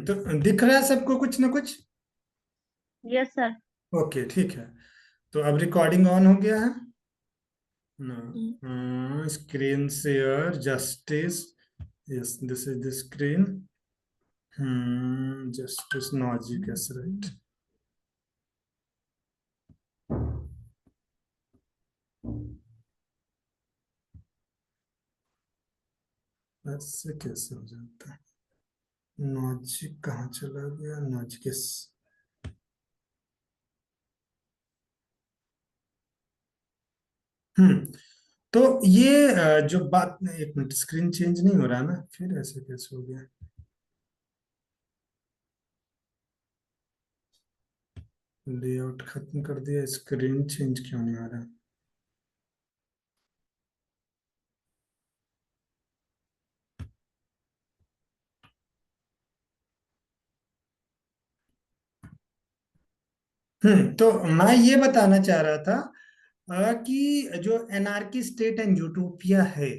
तो दिख रहा है सबको कुछ ना कुछ? Yes sir. ओके, ठीक है। तो अब रिकॉर्डिंग ऑन हो गया है हम्म। ना? Screen share justice. Yes, this is the screen. Justice Nozick yes, right. ऐसे कैसे हो जाता है? नॉजिक कहाँ चला गया? Nozick yes. हम्म तो ये जो बात, एक मिनट, स्क्रीन चेंज नहीं हो रहा ना? फिर ऐसे कैसे हो गया? लेआउट खत्म कर दिया, स्क्रीन चेंज क्यों नहीं हो रहा? तो मैं ये बताना चाह रहा था कि जो एनार्की स्टेट एंड यूटोपिया है,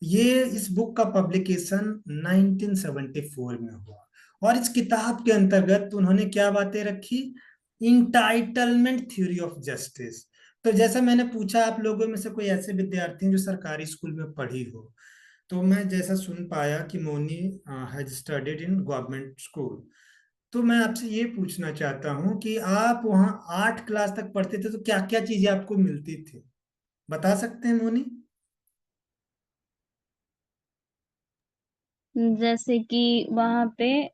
ये इस बुक का पब्लिकेशन 1974 में हुआ। और इस किताब के अंतर्गत उन्होंने क्या बातें रखी? Entitlement theory of justice. तो जैसा मैंने पूछा, आप लोगों में से कोई ऐसे विद्यार्थी हैं जो सरकारी स्कूल में पढ़ी हो, तो मैं जैसा सुन पाया कि Moni has studied in government school. तो मैं आपसे ये पूछना चाहता हूँ कि आप वहाँ 8 क्लास तक पढ़ते थे, तो क्या क्या चीजें आपको मिलती थी? बता सकते हैं मोनी? जैसे कि वहाँ पे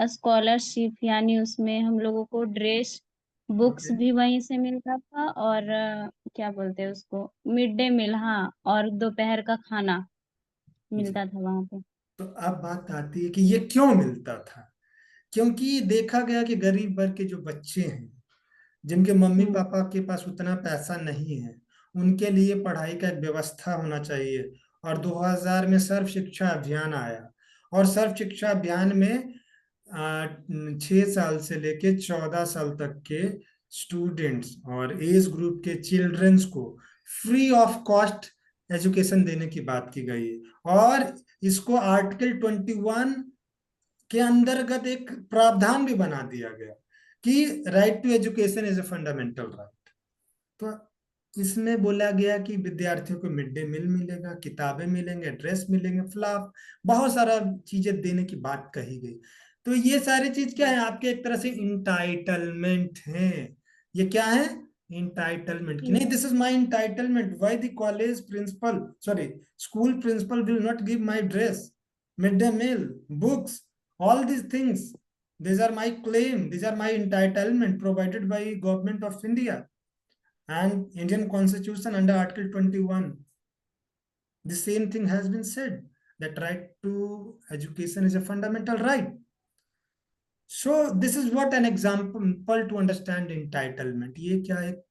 स्कॉलरशिप, यानी उसमें हम लोगों को ड्रेस, बुक्स ओके। भी वहीं से मिलता था, और क्या बोलते हैं उसको, मिड डे मील, हाँ, और दोपहर का खाना जी। मिलता था वहाँ पे। तो अब बात आती है कि ये क्यों मिलता था? क्योंकि देखा गया कि गरीब वर्ग के जो बच्चे हैं, जिनके मम्मी हम्म। पापा के पास उतना पैसा नहीं है, उनके लिए पढ़ाई का एक व्यवस्था होना चाहिए। और 2000 में सर्व शिक्षा अभियान आया। और सर्व शिक्षा अभियान में 6 साल से लेके 14 साल तक के स्टूडेंट्स और एज ग्रुप के चिल्ड्रंस को फ्री ऑफ कॉस्ट एजुकेशन देने की बात की गई है। और इसको आर्टिकल 21 के अंतर्गत एक प्रावधान भी बना दिया गया कि right to education is a fundamental right. तो इसमें बोला गया कि विद्यार्थियों को मिड डे मील मिलेगा, किताबें मिलेंगे, ड्रेस मिलेंगे, फ्लॉप, बहुत सारा चीजें देने की बात कही गई। तो ये सारी चीज क्या है? आपके एक तरह से इंटाइटलमेंट है। ये क्या है? इंटाइटलमेंट की नहीं, hmm. This is my entitlement. Why the college principal, sorry, school principal will not give my dress, mid day meal, books, all these things? These are my claim, these are my entitlement provided by government of India and Indian constitution under article 21. The same thing has been said, that right to education is a fundamental right. So this is what an example to understand entitlement. ये क्या, एक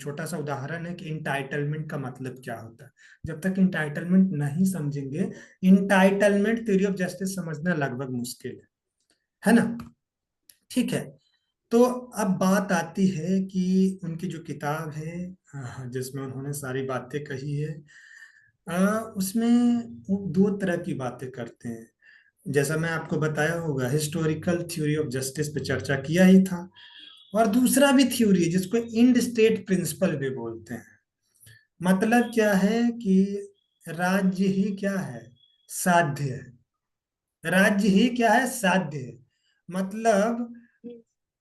छोटा सा उदाहरण है कि entitlement का मतलब क्या होता है। जब तक इंटाइटलमेंट नहीं समझेंगे, इंटाइटलमेंट थ्योरी ऑफ जस्टिस समझना लगभग मुश्किल है ना? ठीक है। तो अब बात आती है कि उनकी जो किताब है, जिसमें उन्होंने सारी बातें कही है, उसमें वो दो तरह की बातें करते हैं। जैसा मैं आपको बताया होगा, हिस्टोरिकल थ्योरी ऑफ जस्टिस पे चर्चा किया ही था। और दूसरा भी थ्योरी है जिसको इंड स्टेट प्रिंसिपल भी बोलते हैं। मतलब क्या है कि राज्य ही क्या है? साध्य है। राज्य ही क्या है? साध्य है। मतलब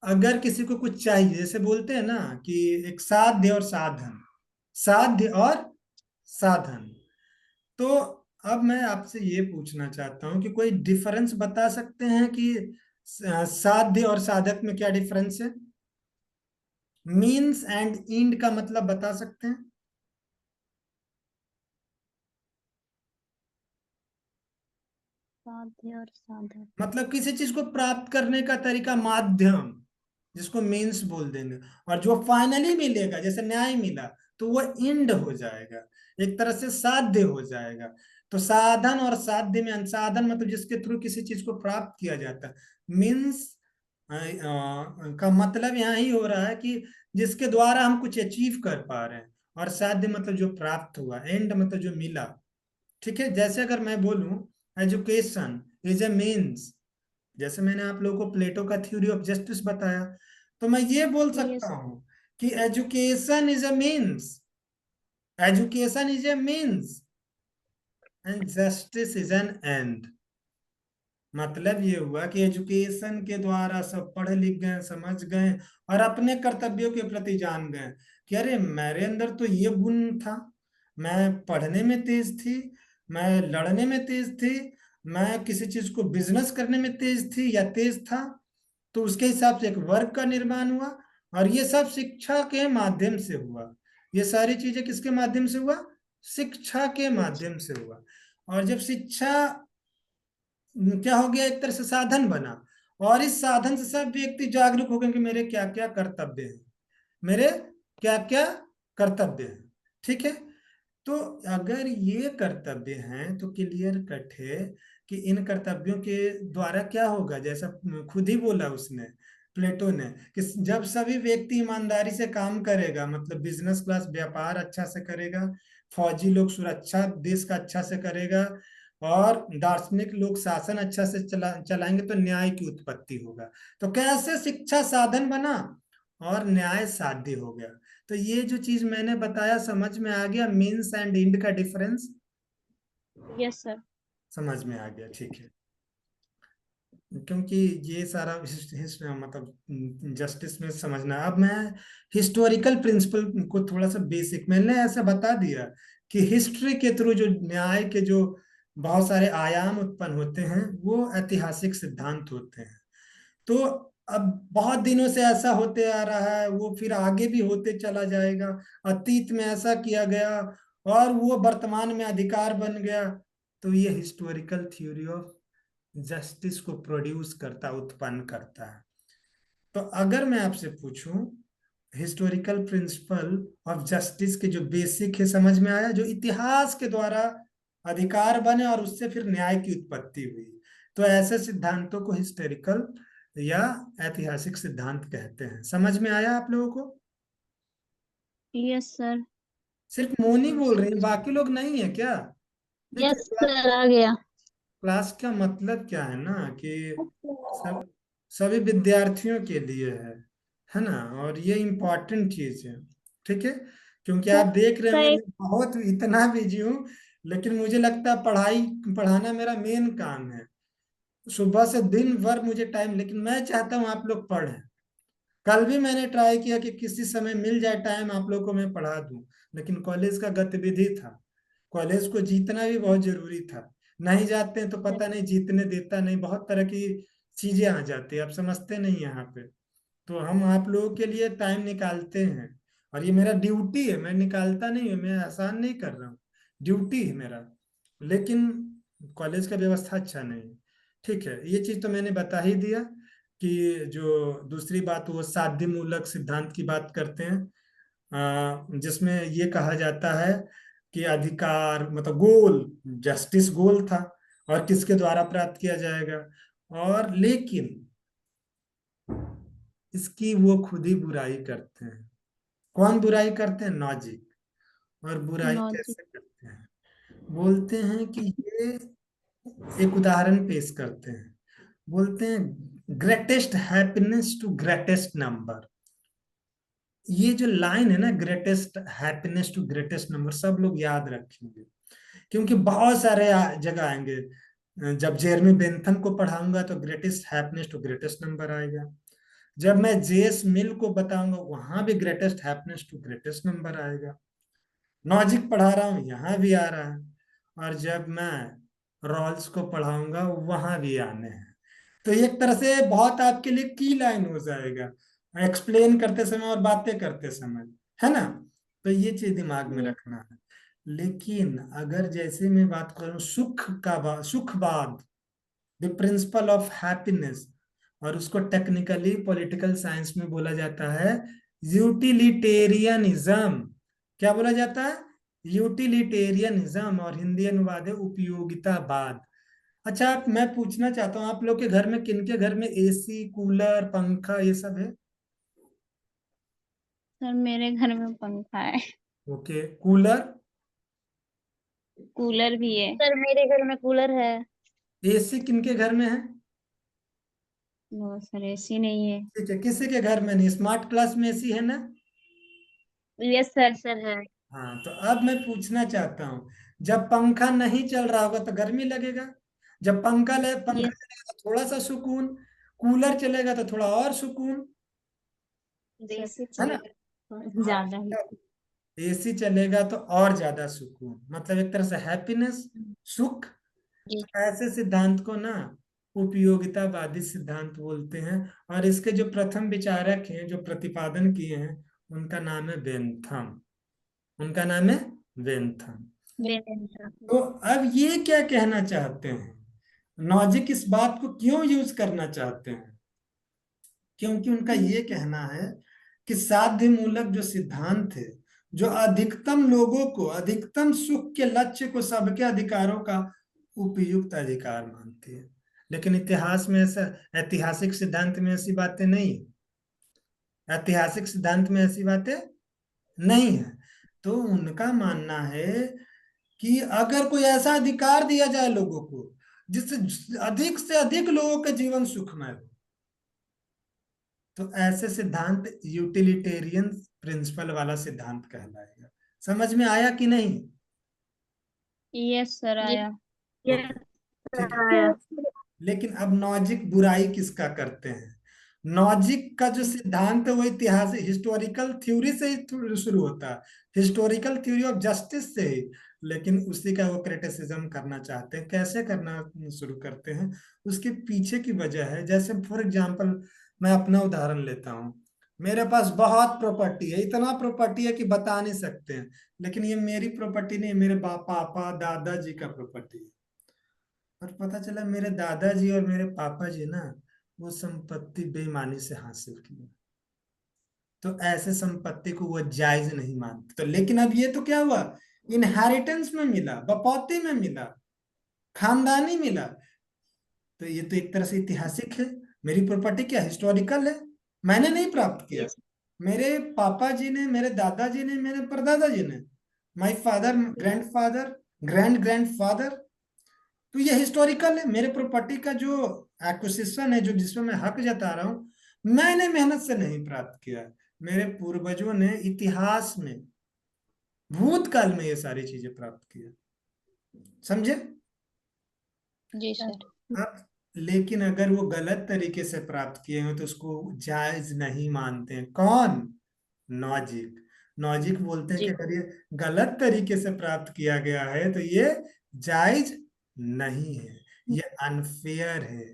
अगर किसी को कुछ चाहिए, जैसे बोलते हैं ना कि एक साध्य और साधन, साध्य और साधन। तो अब मैं आपसे ये पूछना चाहता हूँ कि कोई डिफरेंस बता सकते हैं कि साध्य और साधक में क्या डिफरेंस है? मीन्स एंड एंड का मतलब बता सकते हैं? साध्य और साधक। मतलब किसी चीज को प्राप्त करने का तरीका, माध्यम, जिसको मीन्स बोल देंगे। और जो फाइनली मिलेगा, जैसे न्याय मिला, तो वो एंड हो जाएगा, एक तरह से साध्य हो जाएगा। तो साधन और साध्य में साधन मतलब जिसके थ्रू किसी चीज को प्राप्त किया जाता है। मीन्स का मतलब यहाँ ही हो रहा है कि जिसके द्वारा हम कुछ अचीव कर पा रहे हैं। और साध्य मतलब जो प्राप्त हुआ, एंड मतलब जो मिला। ठीक है, जैसे अगर मैं बोलूं एजुकेशन इज ए मीन्स, जैसे मैंने आप लोगों को प्लेटो का थ्योरी ऑफ जस्टिस बताया, तो मैं ये बोल यस सकता हूं कि education is a means, education is A means and justice is an and. मतलब ये हुआ कि एजुकेशन के द्वारा सब पढ़ लिख गए, समझ गए और अपने कर्तव्यों के प्रति जान गए कि अरे मेरे अंदर तो ये गुण था, मैं पढ़ने में तेज थी, मैं लड़ने में तेज थी, मैं किसी चीज को बिजनेस करने में तेज थी या तेज था। तो उसके हिसाब से एक वर्ग का निर्माण हुआ, और ये सब शिक्षा के माध्यम से हुआ। ये सारी चीजें किसके माध्यम से हुआ? शिक्षा के माध्यम से हुआ। और जब शिक्षा क्या हो गया, एक तरह से साधन बना, और इस साधन से सब व्यक्ति जागरूक हो गए कि मेरे क्या क्या कर्तव्य हैं, मेरे क्या क्या कर्तव्य हैं। ठीक है, तो अगर ये कर्तव्य हैं तो क्लियर कट है कि इन कर्तव्यों के द्वारा क्या होगा, जैसा खुद ही बोला उसने, प्लेटो ने, कि जब सभी व्यक्ति ईमानदारी से काम करेगा, मतलब बिजनेस क्लास व्यापार अच्छा से करेगा, फौजी लोग सुरक्षा देश का अच्छा से करेगा, और दार्शनिक लोग शासन अच्छा से चलाएंगे, तो न्याय की उत्पत्ति होगा। तो कैसे शिक्षा साधन बना और न्याय साध्य हो गया। तो ये जो चीज मैंने बताया समझ में आ गया, मीन्स एंड एंड का डिफरेंस यस सर। समझ में आ गया, ठीक है। क्योंकि ये सारा मतलब जस्टिस में समझना है। अब मैं हिस्टोरिकल प्रिंसिपल को थोड़ा सा बेसिक मैंने ऐसा बता दिया कि हिस्ट्री के थ्रू जो न्याय के जो बहुत सारे आयाम उत्पन्न होते हैं वो ऐतिहासिक सिद्धांत होते हैं। तो अब बहुत दिनों से ऐसा होते आ रहा है, वो फिर आगे भी होते चला जाएगा। अतीत में ऐसा किया गया और वो वर्तमान में अधिकार बन गया। तो ये हिस्टोरिकल थ्योरी ऑफ जस्टिस को प्रोड्यूस करता, उत्पन्न करता है। तो अगर मैं आपसे पूछूं, हिस्टोरिकल प्रिंसिपल ऑफ जस्टिस के जो बेसिक है समझ में आया, जो इतिहास के द्वारा अधिकार बने और उससे फिर न्याय की उत्पत्ति हुई, तो ऐसे सिद्धांतों को हिस्टोरिकल या ऐतिहासिक सिद्धांत कहते हैं। समझ में आया आप लोगों को? Yes sir. सिर्फ मोनी बोल रही है, बाकी लोग नहीं है क्या? देखिए, यस सर आ गया। क्लास का मतलब क्या है ना कि सब सभी विद्यार्थियों के लिए है ना, और ये इम्पोर्टेंट चीज है। ठीक है, क्योंकि आप देख रहे का होंगे एक मैं बहुत इतना बिजी हूँ, लेकिन मुझे लगता है पढ़ाई पढ़ाना मेरा मेन काम है। सुबह से दिन भर मुझे टाइम, लेकिन मैं चाहता हूँ आप लोग पढ़ें। कल भी मैंने ट्राई किया कि किसी समय मिल जाए टाइम आप लोग को मैं पढ़ा दूं, लेकिन कॉलेज का गतिविधि था, कॉलेज को जीतना भी बहुत जरूरी था। नहीं जाते हैं तो पता नहीं जीतने देता नहीं, बहुत तरह की चीजें आ जाती है, आप समझते नहीं यहाँ पे। तो हम आप लोगों के लिए टाइम निकालते हैं, और ये मेरा ड्यूटी है, मैं निकालता नहीं हूँ, मैं आसान नहीं कर रहा हूँ, ड्यूटी है मेरा। लेकिन कॉलेज का व्यवस्था अच्छा नहीं है। ठीक है, ये चीज तो मैंने बता ही दिया कि जो दूसरी बात वो साध्य मूलक सिद्धांत की बात करते हैं, जिसमें ये कहा जाता है कि अधिकार मतलब गोल, जस्टिस गोल था, और किसके द्वारा प्राप्त किया जाएगा। और लेकिन इसकी वो खुद ही बुराई करते हैं। कौन बुराई करते हैं? लॉजिक। और बुराई लॉजिक। कैसे करते हैं? बोलते हैं कि ये, एक उदाहरण पेश करते हैं, बोलते हैं greatest happiness to greatest number. ये जो लाइन है ना, greatest happiness to greatest number, सब लोग याद रखेंगे, क्योंकि बहुत सारे जगह आएंगे। जब जेरमी बेंथम को पढ़ाऊंगा तो greatest happiness to greatest number आएगा। जब मैं जेएस मिल को बताऊंगा वहां भी greatest happiness to greatest number आएगा। लॉजिक पढ़ा रहा हूँ यहाँ भी आ रहा है, और जब मैं रॉल्स को पढ़ाऊंगा वहां भी आने हैं। तो एक तरह से बहुत आपके लिए की लाइन हो जाएगा, एक्सप्लेन करते समय और बातें करते समय, है ना। तो ये चीज दिमाग में रखना है। लेकिन अगर जैसे मैं बात करूं सुखवाद, द प्रिंसिपल ऑफ हैप्पीनेस, और उसको टेक्निकली पॉलिटिकल साइंस में बोला जाता है यूटिलिटेरियनिज्म। क्या बोला जाता है? यूटिलिटेरियनिज्म, और हिंदी अनुवाद है उपयोगितावाद। अच्छा, आप मैं पूछना चाहता हूँ, आप लोग के घर में, किनके घर में एसी कूलर पंखा ये सब है? सर मेरे घर में पंखा है। Okay, cooler? कूलर भी है। सर मेरे घर में कूलर है। एसी किनके घर में है? नो सर, ऐसी नहीं है। ठीक है, किसी के घर में नहीं। स्मार्ट क्लास में एसी है ना? यस सर, सर है। हाँ, तो अब मैं पूछना चाहता हूँ, जब पंखा नहीं चल रहा होगा तो गर्मी लगेगा। जब पंखा यस। चलेगा तो थोड़ा सा सुकून। कूलर चलेगा तो थोड़ा और सुकून। देसी है ना? चलेगा। ज्यादा ही। एसी चलेगा तो और ज्यादा सुकून, मतलब एक तरह से हैप्पीनेस, सुख। जी। तो ऐसे सिद्धांत को ना उपयोगितावादी सिद्धांत बोलते हैं। और इसके जो प्रथम विचारक हैं, जो प्रतिपादन किए हैं, उनका नाम है बेंथम। उनका नाम है बेंथम। बेटा। तो अब ये क्या कहना चाहते हैं, नॉजिक इस बात को क्यों यूज करना चाहते हैं? क्योंकि उनका ये कहना है कि साध्य मूलक जो सिद्धांत है, जो अधिकतम लोगों को अधिकतम सुख के लक्ष्य को सबके अधिकारों का उपयुक्त अधिकार मानती है। लेकिन इतिहास में ऐसा, ऐतिहासिक सिद्धांत में ऐसी बातें नहीं है। ऐतिहासिक सिद्धांत में ऐसी बातें नहीं है। तो उनका मानना है कि अगर कोई ऐसा अधिकार दिया जाए लोगों को जिससे अधिक से अधिक लोगों का जीवन सुखमय हो, तो ऐसे सिद्धांत यूटिलिटेरियन प्रिंसिपल वाला सिद्धांत कहलाएगा। समझ में आया कि नहीं? यस सर, आया। ओके, यस ठीक सर है। आया। लेकिन अब नॉजिक बुराई किसका करते हैं? नॉजिक का जो सिद्धांत है वो इतिहास हिस्टोरिकल थ्योरी से ही शुरू होता है, हिस्टोरिकल थ्योरी ऑफ जस्टिस से ही। लेकिन उसी का वो क्रिटिसिज्म करना चाहते हैं। कैसे करना शुरू करते हैं, उसके पीछे की वजह है। जैसे फॉर एग्जांपल, मैं अपना उदाहरण लेता हूँ। मेरे पास बहुत प्रॉपर्टी है, इतना प्रॉपर्टी है कि बता नहीं सकते हैं। लेकिन ये मेरी प्रॉपर्टी नहीं, मेरे पापा दादाजी का प्रॉपर्टी है। और पता चला मेरे दादाजी और मेरे पापा जी ना वो संपत्ति बेईमानी से हासिल की। तो ऐसे संपत्ति को वो जायज नहीं मानते। तो लेकिन अब ये तो क्या हुआ, इनहेरिटेंस में मिला, बपौती में मिला, खानदानी मिला। तो ये तो एक तरह से ऐतिहासिक है। मेरी प्रॉपर्टी क्या हिस्टोरिकल है, मैंने नहीं प्राप्त किया। यस। मेरे पापा जी ने, मेरे दादाजी ने, मेरे परदादा जी ने, my father, grandfather, grand grandfather. तो ये हिस्टोरिकल है। मेरे प्रॉपर्टी का जो एक्विजिशन है, जो जिसमें मैं हक जता रहा हूं, मैंने मेहनत से नहीं प्राप्त किया। मेरे पूर्वजों ने इतिहास में, भूतकाल में ये सारी चीजें प्राप्त किया। समझे? जी सर। अब लेकिन अगर वो गलत तरीके से प्राप्त किए हो तो उसको जायज नहीं मानते हैं। कौन? नॉजिक। नॉजिक बोलते हैं कि जी। अगर ये गलत तरीके से प्राप्त किया गया है तो ये जायज नहीं है, ये अनफेयर है,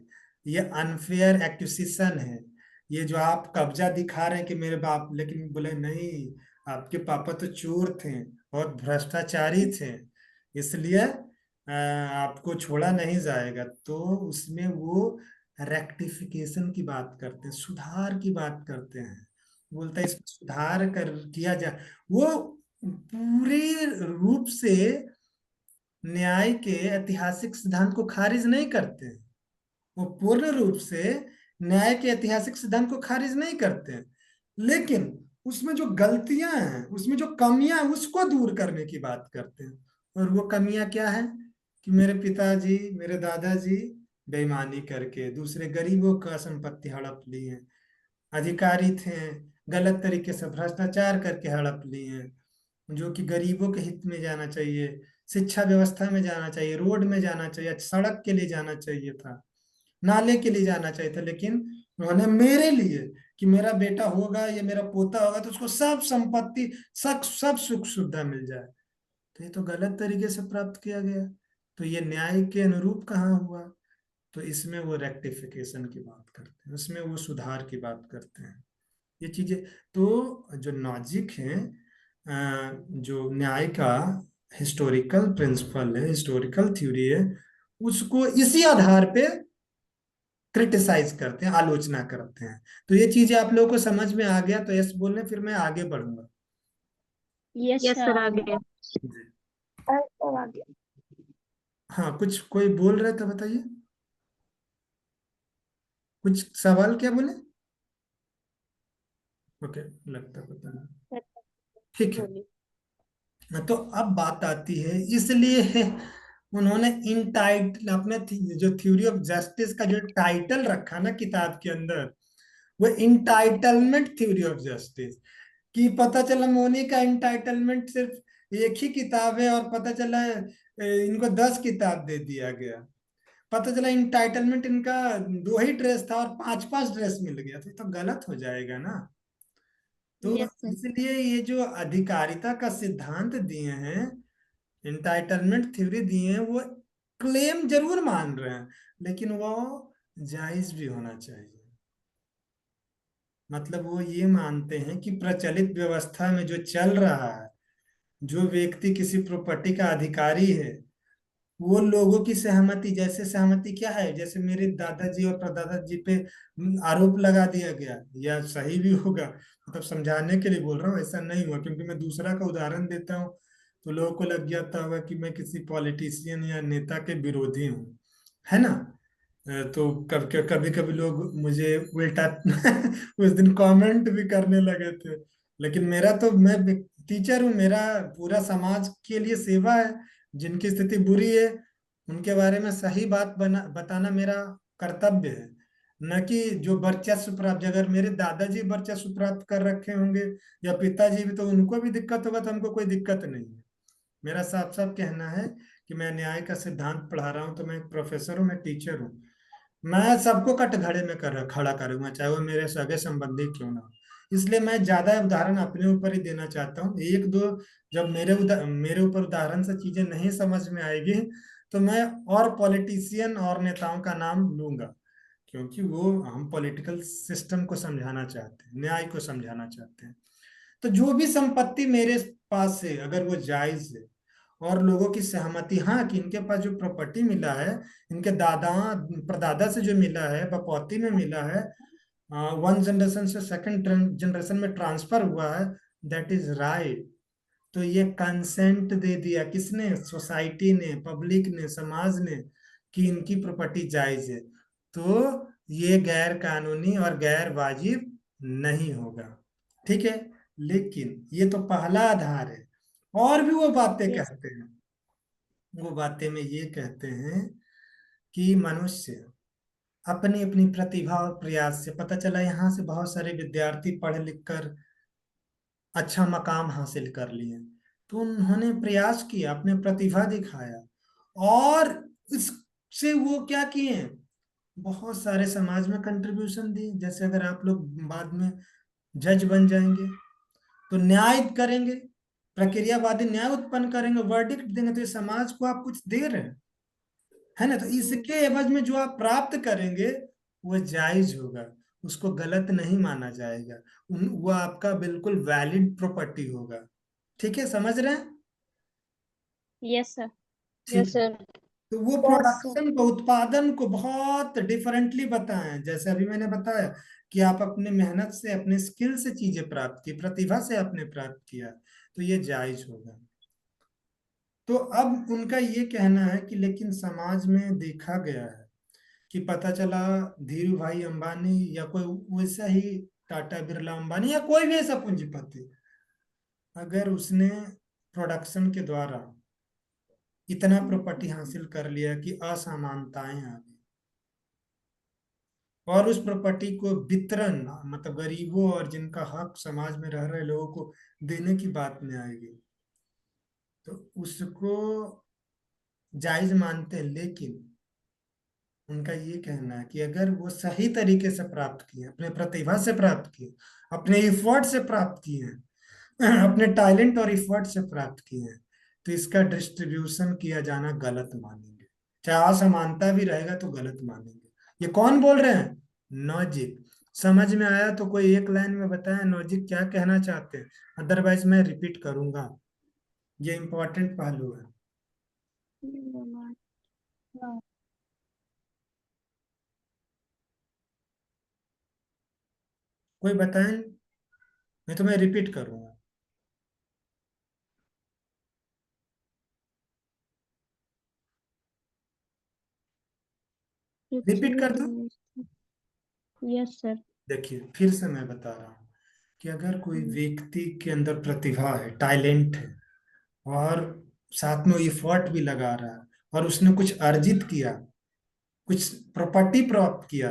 ये अनफेयर एक्विजिशन है। ये जो आप कब्जा दिखा रहे हैं कि मेरे बाप, लेकिन बोले नहीं, आपके पापा तो चोर थे और भ्रष्टाचारी थे, इसलिए आपको छोड़ा नहीं जाएगा। तो उसमें वो रेक्टिफिकेशन की बात करते हैं, सुधार की बात करते हैं। बोलता है इसमें सुधार कर किया जाए। वो पूरे रूप से न्याय के ऐतिहासिक सिद्धांत को खारिज नहीं करते हैं। वो पूर्ण रूप से न्याय के ऐतिहासिक सिद्धांत को खारिज नहीं करते हैं, लेकिन उसमें जो गलतियां हैं, उसमें जो कमियां हैं, उसको दूर करने की बात करते हैं। और वो कमियां क्या है कि मेरे पिताजी, मेरे दादाजी बेईमानी करके दूसरे गरीबों का संपत्ति हड़प ली है, अधिकारी थे, गलत तरीके से भ्रष्टाचार करके हड़प ली हैं, जो कि गरीबों के हित में जाना चाहिए, शिक्षा व्यवस्था में जाना चाहिए, रोड में जाना चाहिए, सड़क के लिए जाना चाहिए था, नाले के लिए जाना चाहिए था। लेकिन उन्होंने मेरे लिए, कि मेरा बेटा होगा या मेरा पोता होगा तो उसको सब संपत्ति, सब सुख सुविधा मिल जाए, तो ये तो गलत तरीके से प्राप्त किया गया। तो ये न्याय के अनुरूप कहाँ हुआ? तो इसमें वो रेक्टिफिकेशन की बात करते हैं, उसमें वो सुधार की बात करते हैं, ये चीजें। तो जो लॉजिक है, जो न्याय का हिस्टोरिकल प्रिंसिपल है, हिस्टोरिकल थ्योरी है, उसको इसी आधार पे क्रिटिसाइज करते हैं, आलोचना करते हैं। तो ये चीजें आप लोगों को समझ में आ गया तो यस बोलने, फिर मैं आगे बढ़ूंगा। यस यस सर, सर आ आ गया। गया। जी। सर आ गया। हाँ, कुछ कोई बोल रहे थे, बताइए। कुछ सवाल क्या बोले? ओके, लगता पता नहीं। सर ठीक है। बोलिए। तो अब बात आती है, इसलिए उन्होंने अपने जो थ्योरी ऑफ जस्टिस का जो टाइटल रखा ना किताब के अंदर, वो इंटाइटलमेंट थ्योरी ऑफ जस्टिस। कि पता चला मोनी का इंटाइटलमेंट सिर्फ एक ही किताब है, और पता चला इनको 10 किताब दे दिया गया। पता चला इंटाइटलमेंट इनका 2 ही ड्रेस था और 5-5 ड्रेस मिल गया, तो ये तो गलत हो जाएगा ना। तो यस सर। इसलिए ये जो अधिकारिता का सिद्धांत दिए हैं, इंटाइटलमेंट थ्योरी दिए हैं, वो क्लेम जरूर मान रहे हैं, लेकिन वो जायज भी होना चाहिए। मतलब वो ये मानते हैं कि प्रचलित व्यवस्था में जो चल रहा है, जो व्यक्ति किसी प्रॉपर्टी का अधिकारी है, वो लोगों की सहमति, जैसे सहमति क्या है, जैसे मेरे दादाजी और परदादाजी पे आरोप लगा दिया गया, या सही भी होगा, मतलब समझाने के लिए बोल रहा हूँ, ऐसा नहीं हुआ, क्योंकि मैं दूसरा का उदाहरण देता हूँ तो लोगों को लग जाता होगा कि मैं किसी पॉलिटिशियन या नेता के विरोधी हूँ, है ना। तो कभी कभी कभी लोग मुझे उल्टा उस दिन कमेंट भी करने लगे थे, लेकिन मेरा तो, मैं टीचर हूँ, मेरा पूरा समाज के लिए सेवा है। जिनकी स्थिति बुरी है उनके बारे में सही बात बताना मेरा कर्तव्य है, न कि जो वर्चस्व प्राप्त। अगर मेरे दादाजी वर्चस्व प्राप्त कर रखे होंगे या पिताजी भी, तो उनको भी दिक्कत होगा, तो हमको कोई दिक्कत नहीं है। मेरा साफ साफ कहना है कि मैं न्याय का सिद्धांत पढ़ा रहा हूँ, तो मैं एक प्रोफेसर हूँ, मैं टीचर हूँ। मैं सबको कटघरे में खड़ा करूंगा, चाहे वो मेरे सगे संबंधी क्यों ना हो। इसलिए मैं ज्यादा उदाहरण अपने ऊपर ही देना चाहता हूँ, एक दो। जब मेरे ऊपर उदाहरण से चीजें नहीं समझ में आएगी, तो मैं और पॉलिटिशियन और नेताओं का नाम लूंगा, क्योंकि वो, हम पॉलिटिकल सिस्टम को समझाना चाहते हैं, न्याय को समझाना चाहते हैं। तो जो भी संपत्ति मेरे पास है, अगर वो जायज है और लोगों की सहमति, हाँ, कि इनके पास जो प्रॉपर्टी मिला है, इनके दादा परदादा से जो मिला है, बपौती में मिला है, 1 जनरेशन से सेकंड जनरेशन में ट्रांसफर हुआ है, दैट इज राइट। तो ये कंसेंट दे दिया किसने? सोसाइटी ने, पब्लिक ने, समाज ने, कि इनकी प्रॉपर्टी जायज है। तो ये गैर कानूनी और गैर वाजिब नहीं होगा, ठीक है। लेकिन ये तो पहला आधार है, और भी वो बातें यस। कहते हैं। वो बातें में ये कहते हैं कि मनुष्य अपनी अपनी प्रतिभा और प्रयास से, पता चला यहाँ से बहुत सारे विद्यार्थी पढ़ लिख कर अच्छा मकाम हासिल कर लिए, तो उन्होंने प्रयास किया, अपने प्रतिभा दिखाया, और इससे वो क्या किए, बहुत सारे समाज में कंट्रीब्यूशन दिए। जैसे अगर आप लोग बाद में जज बन जाएंगे तो न्याय करेंगे, प्रक्रियावादी न्याय उत्पन्न करेंगे, वर्डिक्ट देंगे, तो ये समाज को आप कुछ दे रहे हैं, है ना। तो इसके एवज में जो आप प्राप्त करेंगे वो जायज होगा, उसको गलत नहीं माना जाएगा, वो आपका बिल्कुल वैलिड प्रॉपर्टी होगा। ठीक है, समझ रहे हैं? Yes sir. ठीक है। सर। तो वो यस सर। प्रोडक्शन को, उत्पादन को बहुत डिफरेंटली बताएं, जैसे अभी मैंने बताया कि आप अपने मेहनत से, अपने स्किल से चीजें प्राप्त की, प्रतिभा से आपने प्राप्त किया, तो ये जायज होगा। तो अब उनका ये कहना है कि लेकिन समाज में देखा गया है कि पता चला धीरू भाई अंबानी या कोई वैसा ही टाटा बिरला अंबानी या कोई भी ऐसा पूंजीपति, अगर उसने प्रोडक्शन के द्वारा इतना प्रॉपर्टी हासिल कर लिया कि असमानताएं आ गई, और उस प्रॉपर्टी को वितरण, मतलब गरीबों और जिनका हक समाज में रह रहे लोगों को देने की बात में आएगी, तो उसको जायज मानते हैं। लेकिन उनका ये कहना है कि अगर वो सही तरीके से प्राप्त किए, अपने प्रतिभा से प्राप्त किए, अपने इफर्ट से प्राप्त किए हैं, अपने टैलेंट और इफर्ट से प्राप्त किए हैं, तो इसका डिस्ट्रीब्यूशन किया जाना गलत मानेंगे। चाहे असमानता भी रहेगा तो गलत मानेंगे। ये कौन बोल रहे हैं? नौजिक। समझ में आया तो कोई एक लाइन में बताएं नौजिक क्या कहना चाहते हैं, अदरवाइज मैं रिपीट करूंगा, ये इंपॉर्टेंट पहलू है। कोई बताएं, नहीं तो मैं रिपीट करूंगा। रिपीट कर दो। Yes sir. देखिए फिर से मैं बता रहा हूँ कि अगर कोई व्यक्ति के अंदर प्रतिभा है, टैलेंट है, और साथ में एफर्ट भी लगा रहा है, और उसने कुछ अर्जित किया, कुछ प्रॉपर्टी प्राप्त किया,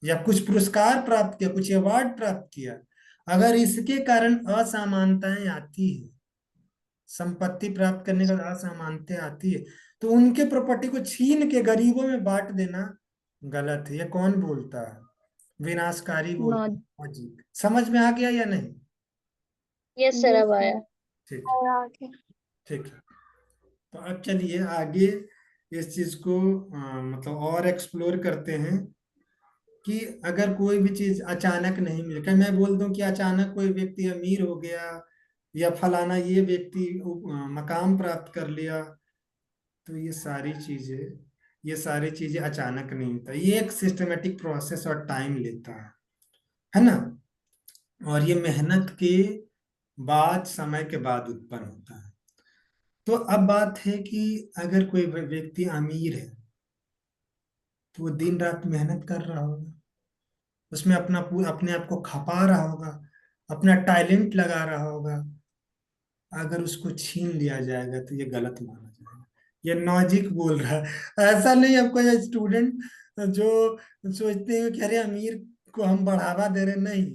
या कुछ पुरस्कार प्राप्त किया, कुछ अवार्ड प्राप्त किया, अगर इसके कारण असमानताएं आती है, संपत्ति प्राप्त करने का असमानता आती है, तो उनके प्रॉपर्टी को छीन के गरीबों में बांट देना गलत है। ये कौन बोलता है? विनाशकारी नौ। बोलता है जी। समझ में आ गया या नहीं? यस सर, यस अब आया। सर। ठीक है, और आगे ठीक है। तो अब चलिए आगे इस चीज को मतलब और एक्सप्लोर करते हैं कि अगर कोई भी चीज अचानक नहीं मिले, क्या मैं बोल दूं कि अचानक कोई व्यक्ति अमीर हो गया, या फलाना ये व्यक्ति मकाम प्राप्त कर लिया, तो ये सारी चीजें अचानक नहीं होता, ये एक सिस्टमेटिक प्रोसेस और टाइम लेता है ना? और ये मेहनत के बाद, समय के बाद उत्पन्न होता है। तो अब बात है कि अगर कोई व्यक्ति अमीर है, तो वो दिन रात मेहनत कर रहा होगा, उसमें अपने आप को खपा रहा होगा, अपना टैलेंट लगा रहा होगा। अगर उसको छीन लिया जाएगा तो ये गलत माना जाएगा। ये लॉजिक बोल रहा है, ऐसा नहीं। अब कोई स्टूडेंट जो सोचते हैं कि अरे अमीर को हम बढ़ावा दे रहे, नहीं।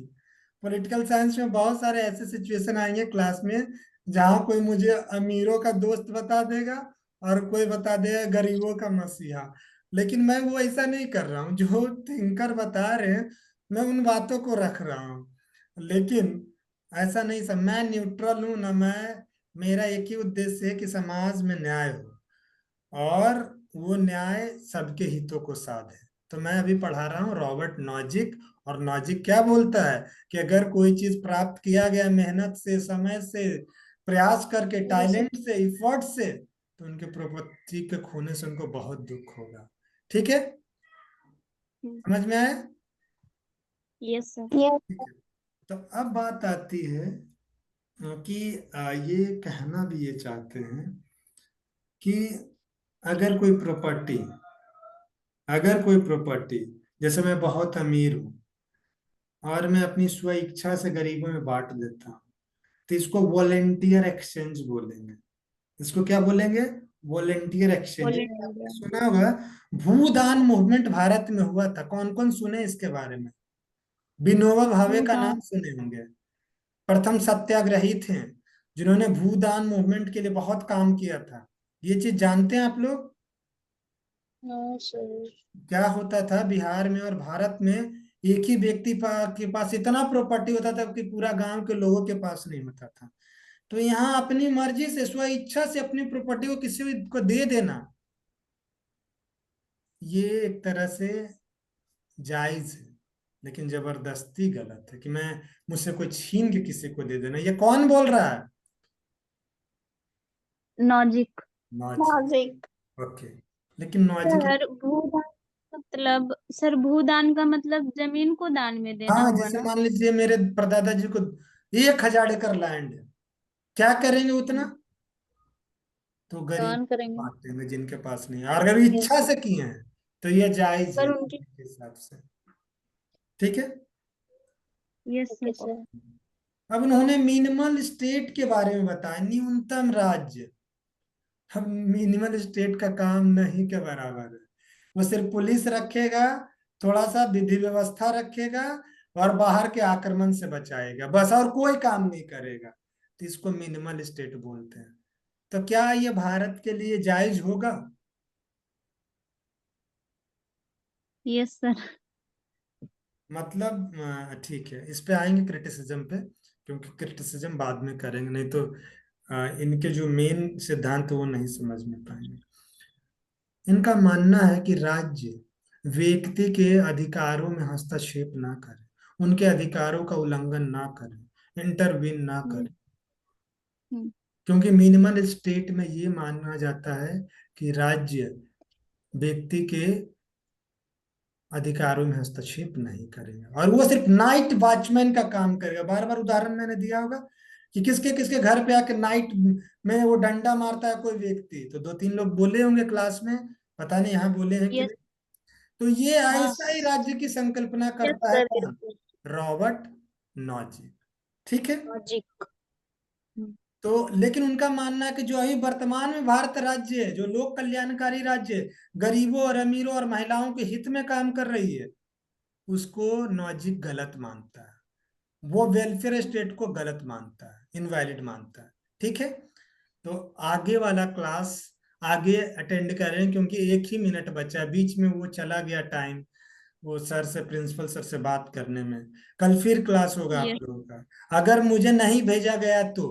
पॉलिटिकल साइंस में बहुत सारे ऐसे सिचुएशन आएंगे क्लास में, जहां कोई मुझे अमीरों का दोस्त बता देगा और कोई बता देगा गरीबों का मसीहा। लेकिन मैं वो ऐसा नहीं कर रहा हूँ, जो थिंकर बता रहे हैं मैं उन बातों को रख रहा हूँ। लेकिन ऐसा नहीं सब, मैं न्यूट्रल हूं ना। मेरा एक ही उद्देश्य है कि समाज में न्याय हो, और वो न्याय सबके हितों को साधे। तो मैं अभी पढ़ा रहा हूँ रॉबर्ट नॉजिक, और नॉजिक क्या बोलता है कि अगर कोई चीज प्राप्त किया गया मेहनत से, समय से, प्रयास करके, टैलेंट से, इफर्ट से, तो उनके प्रॉपर्टी के खोने से उनको बहुत दुख होगा। ठीक है, समझ में आया? Yes sir. यस। ठीक है। तो अब बात आती है कि ये कहना भी ये चाहते हैं कि अगर कोई प्रॉपर्टी अगर कोई प्रॉपर्टी, जैसे मैं बहुत अमीर हूं और मैं अपनी स्व इच्छा से गरीबों में बांट देता हूँ, तो इसको वॉलेंटियर एक्सचेंज बोलेंगे। इसको क्या बोलेंगे? Volunteer exchange. वॉलेंटियर। सुना होगा, भूदान मूवमेंट भारत में हुआ था। कौन कौन सुने इसके बारे में? विनोबा भावे का भूदान। नाम सुने होंगे। प्रथम सत्याग्रही थे, जिन्होंने भूदान मूवमेंट के लिए बहुत काम किया था। ये चीज जानते हैं आप लोग? No sir. क्या होता था बिहार में और भारत में, एक ही व्यक्ति के पास इतना प्रॉपर्टी होता था कि पूरा गांव के लोगों के पास नहीं होता था। तो यहाँ अपनी मर्जी से, स्व इच्छा से अपनी प्रॉपर्टी को किसी को दे देना, ये एक तरह से जायज है। लेकिन जबरदस्ती गलत है, कि मैं मुझसे कोई छीन के किसी को दे देना। ये कौन बोल रहा है? नॉजिक। नॉजिक। लॉजिक। ओके। लेकिन नॉजिक, सर भूदान मतलब, सर भूदान का मतलब जमीन को दान में देना हाँ, हुआ जैसे ना? मान लीजिए मेरे परदादा जी को 1,000 एकड़ लैंड है, क्या करेंगे उतना? तो गरीब दान करेंगे। बांटेंगे जिनके पास नहीं है। और अगर इच्छा यस। से किए हैं तो ये जायज है पर उनकी। के हिसाब से। ठीक है। Yes okay sir. सर। अब उन्होंने मिनिमल स्टेट के बारे में बताया, न्यूनतम राज्य। अब मिनिमल स्टेट का काम नहीं के बराबर है। वो सिर्फ पुलिस रखेगा, थोड़ा सा विधि व्यवस्था रखेगा, और बाहर के आक्रमण से बचाएगा, बस, और कोई काम नहीं करेगा। तो इसको मिनिमल स्टेट बोलते हैं। तो क्या ये भारत के लिए जायज होगा? Yes sir. मतलब ठीक है, इस पे आएंगे क्रिटिसिज्म पे, क्योंकि क्रिटिसिज्म बाद में करेंगे, नहीं तो इनके जो मेन सिद्धांत वो नहीं समझ में पाएंगे। इनका मानना है कि राज्य व्यक्ति के अधिकारों में हस्तक्षेप ना करे, उनके अधिकारों का उल्लंघन ना करे, इंटरवीन ना हम्म। करे। हम्म। क्योंकि मिनिमल स्टेट में ये माना जाता है कि राज्य व्यक्ति के अधिकारों में हस्तक्षेप नहीं करेगा, और वो सिर्फ नाइट वॉचमैन का काम करेगा। बार बार उदाहरण मैंने दिया होगा कि किसके किसके घर पे आके नाइट में वो डंडा मारता है कोई व्यक्ति, तो 2-3 लोग बोले होंगे क्लास में, पता नहीं यहाँ बोले हैं कि यस। नहीं। तो ये हाँ। ऐसा ही राज्य की संकल्पना यस करता है सर, कौन? बिल्कुल। Robert Nozick. ठीक है। लॉजिक। तो लेकिन उनका मानना है कि जो अभी वर्तमान में भारत राज्य है, जो लोक कल्याणकारी राज्य है, गरीबों और अमीरों और महिलाओं के हित में काम कर रही है, उसको नॉजिक गलत मानता है। वो वेलफेयर स्टेट को गलत मानता है, इनवैलिड मानता है। ठीक है, तो आगे वाला क्लास आगे अटेंड करें, क्योंकि 1 ही मिनट बचा है, बीच में वो चला गया टाइम, वो सर से, प्रिंसिपल सर से बात करने में। कल फिर क्लास होगा आप यस लोगों का। अगर मुझे नहीं भेजा गया तो